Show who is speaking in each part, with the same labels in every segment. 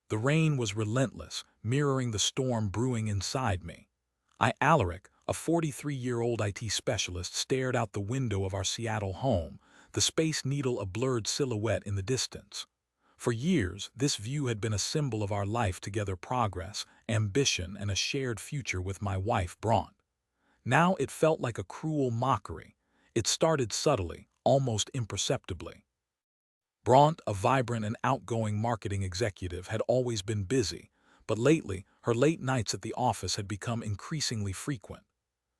Speaker 1: The rain was relentless, mirroring the storm brewing inside me. Alaric, a 43-year-old IT specialist, stared out the window of our Seattle home, the Space Needle a blurred silhouette in the distance. For years, this view had been a symbol of our life together, progress, ambition, and a shared future with my wife, Bronte. Now it felt like a cruel mockery. It started subtly, almost imperceptibly. Bronte, a vibrant and outgoing marketing executive, had always been busy, but lately, her late nights at the office had become increasingly frequent.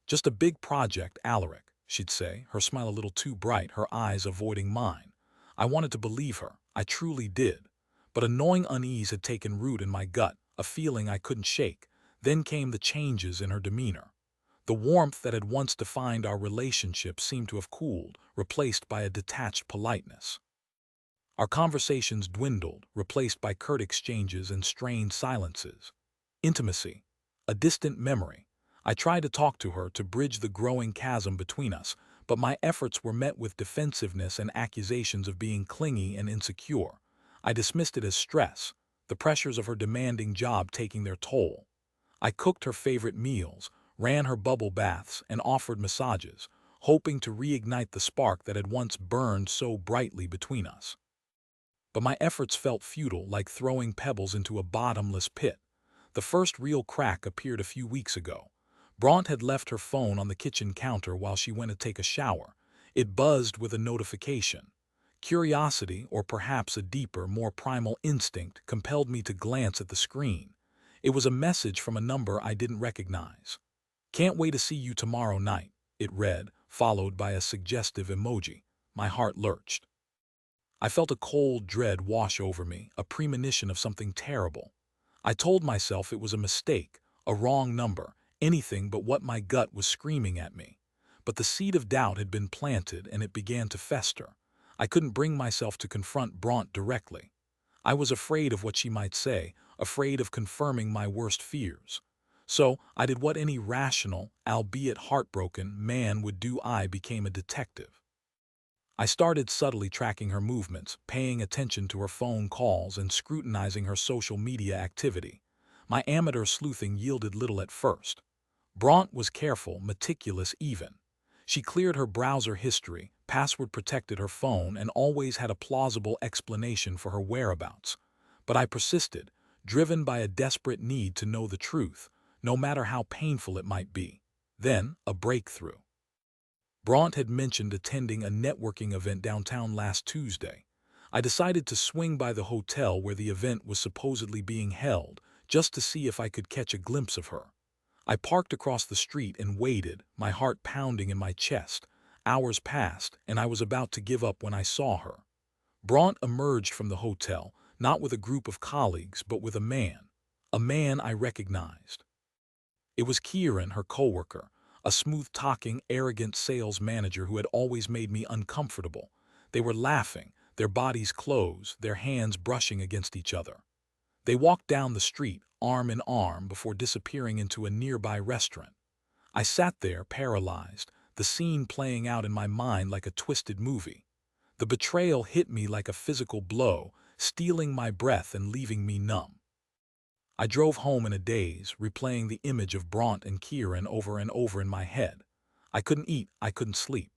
Speaker 1: "Just a big project, Alaric," she'd say, her smile a little too bright, her eyes avoiding mine. I wanted to believe her. I truly did. But a gnawing unease had taken root in my gut, a feeling I couldn't shake. Then came the changes in her demeanor. The warmth that had once defined our relationship seemed to have cooled, replaced by a detached politeness. Our conversations dwindled, replaced by curt exchanges and strained silences. Intimacy, a distant memory. I tried to talk to her to bridge the growing chasm between us, but my efforts were met with defensiveness and accusations of being clingy and insecure. I dismissed it as stress, the pressures of her demanding job taking their toll. I cooked her favorite meals, ran her bubble baths, and offered massages, hoping to reignite the spark that had once burned so brightly between us. But my efforts felt futile, like throwing pebbles into a bottomless pit. The first real crack appeared a few weeks ago. Bronte had left her phone on the kitchen counter while she went to take a shower. It buzzed with a notification. Curiosity, or perhaps a deeper, more primal instinct, compelled me to glance at the screen. It was a message from a number I didn't recognize. "Can't wait to see you tomorrow night," it read, followed by a suggestive emoji. My heart lurched. I felt a cold dread wash over me, a premonition of something terrible. I told myself it was a mistake, a wrong number, anything but what my gut was screaming at me. But the seed of doubt had been planted and it began to fester. I couldn't bring myself to confront Bronte directly. I was afraid of what she might say, afraid of confirming my worst fears. So I did what any rational, albeit heartbroken, man would do. I became a detective. I started subtly tracking her movements, paying attention to her phone calls and scrutinizing her social media activity. My amateur sleuthing yielded little at first. Bronte was careful, meticulous even. She cleared her browser history, password-protected her phone, and always had a plausible explanation for her whereabouts. But I persisted, driven by a desperate need to know the truth, no matter how painful it might be. Then, a breakthrough. Bronte had mentioned attending a networking event downtown last Tuesday. I decided to swing by the hotel where the event was supposedly being held, just to see if I could catch a glimpse of her. I parked across the street and waited, my heart pounding in my chest. Hours passed, and I was about to give up when I saw her. Bronte emerged from the hotel, not with a group of colleagues, but with a man I recognized. It was Ciaran, her coworker, a smooth-talking, arrogant sales manager who had always made me uncomfortable. They were laughing, their bodies close, their hands brushing against each other. They walked down the street, arm in arm, before disappearing into a nearby restaurant. I sat there, paralyzed, the scene playing out in my mind like a twisted movie. The betrayal hit me like a physical blow, stealing my breath and leaving me numb. I drove home in a daze, replaying the image of Bronte and Ciaran over and over in my head. I couldn't eat, I couldn't sleep.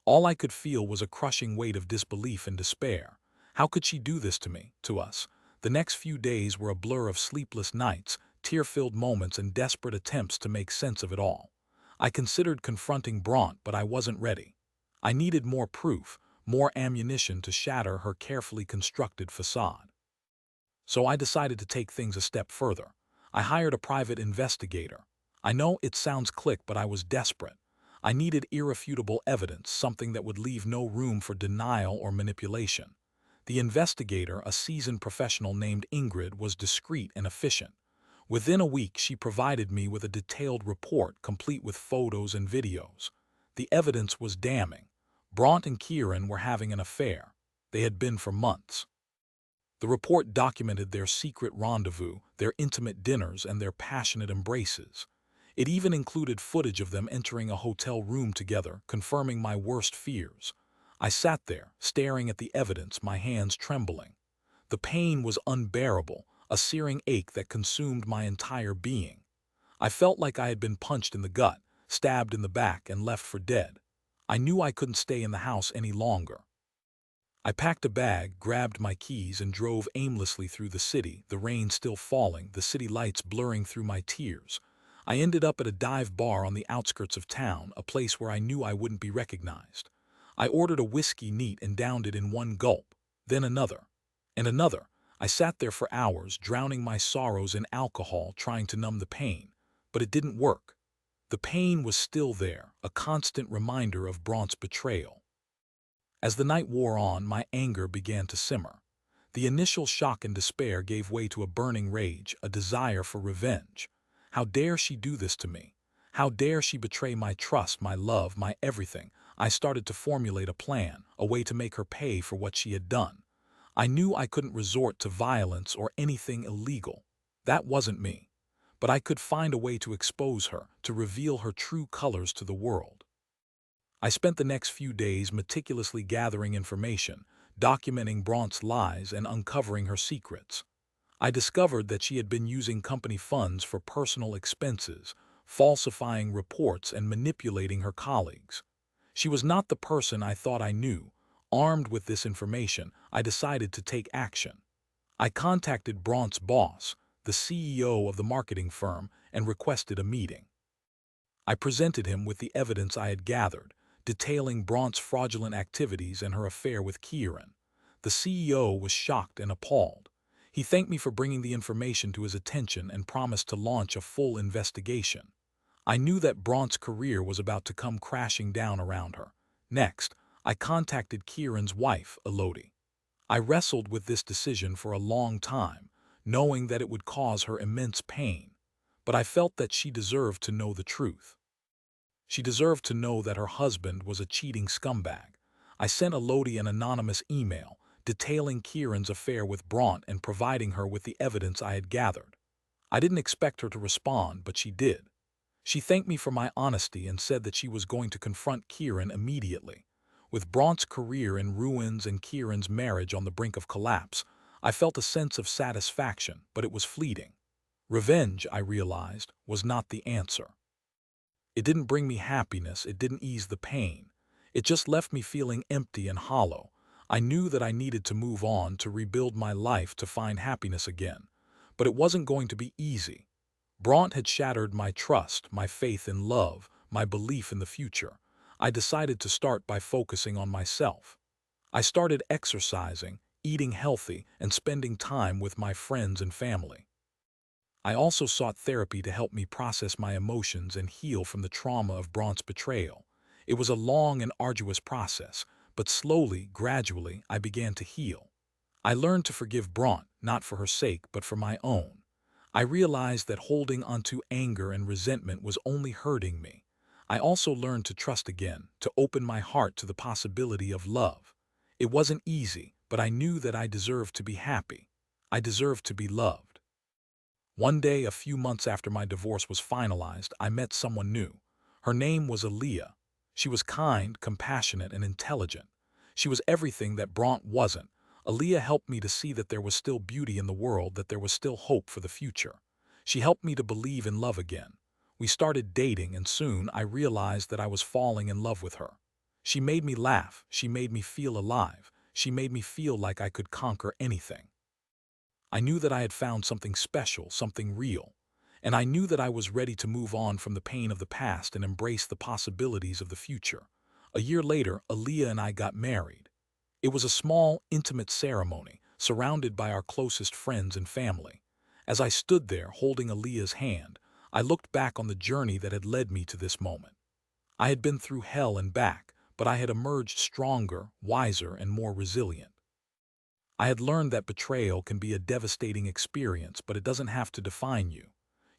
Speaker 1: All I could feel was a crushing weight of disbelief and despair. How could she do this to me, to us? The next few days were a blur of sleepless nights, tear-filled moments, and desperate attempts to make sense of it all. I considered confronting Bronte, but I wasn't ready. I needed more proof, more ammunition to shatter her carefully constructed facade. So I decided to take things a step further. I hired a private investigator. I know it sounds click, but I was desperate. I needed irrefutable evidence, something that would leave no room for denial or manipulation. The investigator, a seasoned professional named Ingrid, was discreet and efficient. Within a week, she provided me with a detailed report, complete with photos and videos. The evidence was damning. Bronte and Ciaran were having an affair. They had been for months. The report documented their secret rendezvous, their intimate dinners, and their passionate embraces. It even included footage of them entering a hotel room together, confirming my worst fears. I sat there, staring at the evidence, my hands trembling. The pain was unbearable, a searing ache that consumed my entire being. I felt like I had been punched in the gut, stabbed in the back, and left for dead. I knew I couldn't stay in the house any longer. I packed a bag, grabbed my keys, and drove aimlessly through the city, the rain still falling, the city lights blurring through my tears. I ended up at a dive bar on the outskirts of town, a place where I knew I wouldn't be recognized. I ordered a whiskey neat and downed it in one gulp, then another, and another. I sat there for hours, drowning my sorrows in alcohol, trying to numb the pain. But it didn't work. The pain was still there, a constant reminder of Bronte's betrayal. As the night wore on, my anger began to simmer. The initial shock and despair gave way to a burning rage, a desire for revenge. How dare she do this to me? How dare she betray my trust, my love, my everything? I started to formulate a plan, a way to make her pay for what she had done. I knew I couldn't resort to violence or anything illegal. That wasn't me. But I could find a way to expose her, to reveal her true colors to the world. I spent the next few days meticulously gathering information, documenting Bronte's lies and uncovering her secrets. I discovered that she had been using company funds for personal expenses, falsifying reports and manipulating her colleagues. She was not the person I thought I knew. Armed with this information, I decided to take action. I contacted Bronte's boss, the CEO of the marketing firm, and requested a meeting. I presented him with the evidence I had gathered, detailing Bronte's fraudulent activities and her affair with Ciaran. The CEO was shocked and appalled. He thanked me for bringing the information to his attention and promised to launch a full investigation. I knew that Bronte's career was about to come crashing down around her. Next, I contacted Ciaran's wife, Elodie. I wrestled with this decision for a long time, knowing that it would cause her immense pain. But I felt that she deserved to know the truth. She deserved to know that her husband was a cheating scumbag. I sent Elodie an anonymous email, detailing Ciaran's affair with Bronte and providing her with the evidence I had gathered. I didn't expect her to respond, but she did. She thanked me for my honesty and said that she was going to confront Ciaran immediately. With Bronte's career in ruins and Ciaran's marriage on the brink of collapse, I felt a sense of satisfaction, but it was fleeting. Revenge, I realized, was not the answer. It didn't bring me happiness, it didn't ease the pain. It just left me feeling empty and hollow. I knew that I needed to move on, to rebuild my life, to find happiness again. But it wasn't going to be easy. Bronte had shattered my trust, my faith in love, my belief in the future. I decided to start by focusing on myself. I started exercising, eating healthy, and spending time with my friends and family. I also sought therapy to help me process my emotions and heal from the trauma of Bronte's betrayal. It was a long and arduous process, but slowly, gradually, I began to heal. I learned to forgive Bronte, not for her sake, but for my own. I realized that holding onto anger and resentment was only hurting me. I also learned to trust again, to open my heart to the possibility of love. It wasn't easy, but I knew that I deserved to be happy. I deserved to be loved. One day, a few months after my divorce was finalized, I met someone new. Her name was Aaliyah. She was kind, compassionate, and intelligent. She was everything that Bronte wasn't. Aaliyah helped me to see that there was still beauty in the world, that there was still hope for the future. She helped me to believe in love again. We started dating, and soon I realized that I was falling in love with her. She made me laugh. She made me feel alive. She made me feel like I could conquer anything. I knew that I had found something special, something real, and I knew that I was ready to move on from the pain of the past and embrace the possibilities of the future. A year later, Aaliyah and I got married. It was a small, intimate ceremony, surrounded by our closest friends and family. As I stood there holding Aaliyah's hand, I looked back on the journey that had led me to this moment. I had been through hell and back, but I had emerged stronger, wiser, and more resilient. I had learned that betrayal can be a devastating experience, but it doesn't have to define you.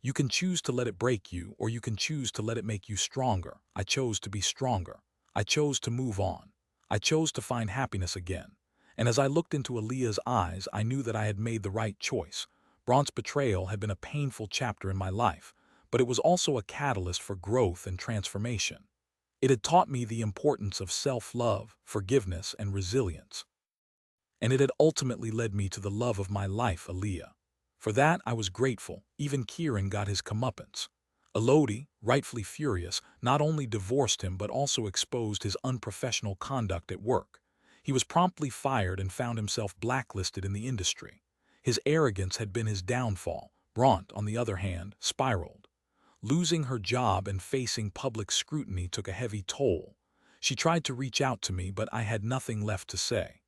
Speaker 1: You can choose to let it break you, or you can choose to let it make you stronger. I chose to be stronger. I chose to move on. I chose to find happiness again. And as I looked into Aaliyah's eyes, I knew that I had made the right choice. Bronte's betrayal had been a painful chapter in my life, but it was also a catalyst for growth and transformation. It had taught me the importance of self-love, forgiveness, and resilience. And it had ultimately led me to the love of my life, Aaliyah. For that I was grateful. Even Ciaran got his comeuppance. Elodie, rightfully furious, not only divorced him but also exposed his unprofessional conduct at work. He was promptly fired and found himself blacklisted in the industry. His arrogance had been his downfall. Bronte, on the other hand, spiraled. Losing her job and facing public scrutiny took a heavy toll. She tried to reach out to me, but I had nothing left to say.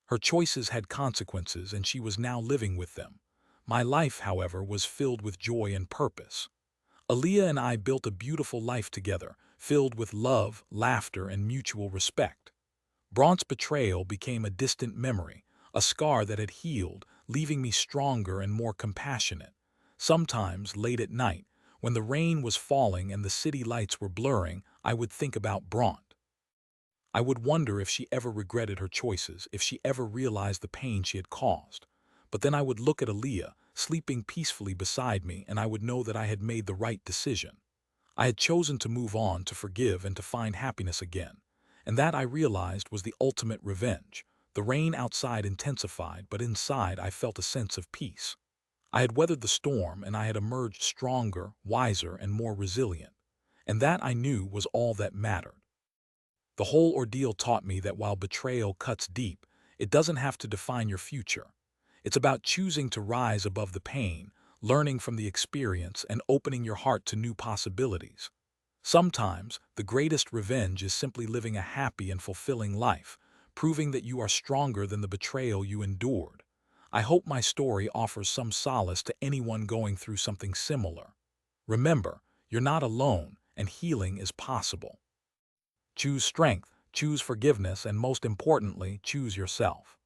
Speaker 1: Her choices had consequences, and she was now living with them. My life, however, was filled with joy and purpose. Aaliyah and I built a beautiful life together, filled with love, laughter, and mutual respect. Bronte's betrayal became a distant memory, a scar that had healed, leaving me stronger and more compassionate. Sometimes, late at night, when the rain was falling and the city lights were blurring, I would think about Bronte. I would wonder if she ever regretted her choices, if she ever realized the pain she had caused. But then I would look at Aaliyah, sleeping peacefully beside me, and I would know that I had made the right decision. I had chosen to move on, to forgive, and to find happiness again. And that, I realized, was the ultimate revenge. The rain outside intensified, but inside I felt a sense of peace. I had weathered the storm, and I had emerged stronger, wiser, and more resilient. And that, I knew, was all that mattered. The whole ordeal taught me that while betrayal cuts deep, it doesn't have to define your future. It's about choosing to rise above the pain, learning from the experience, and opening your heart to new possibilities. Sometimes, the greatest revenge is simply living a happy and fulfilling life, proving that you are stronger than the betrayal you endured. I hope my story offers some solace to anyone going through something similar. Remember, you're not alone, and healing is possible. Choose strength, choose forgiveness, and most importantly, choose yourself.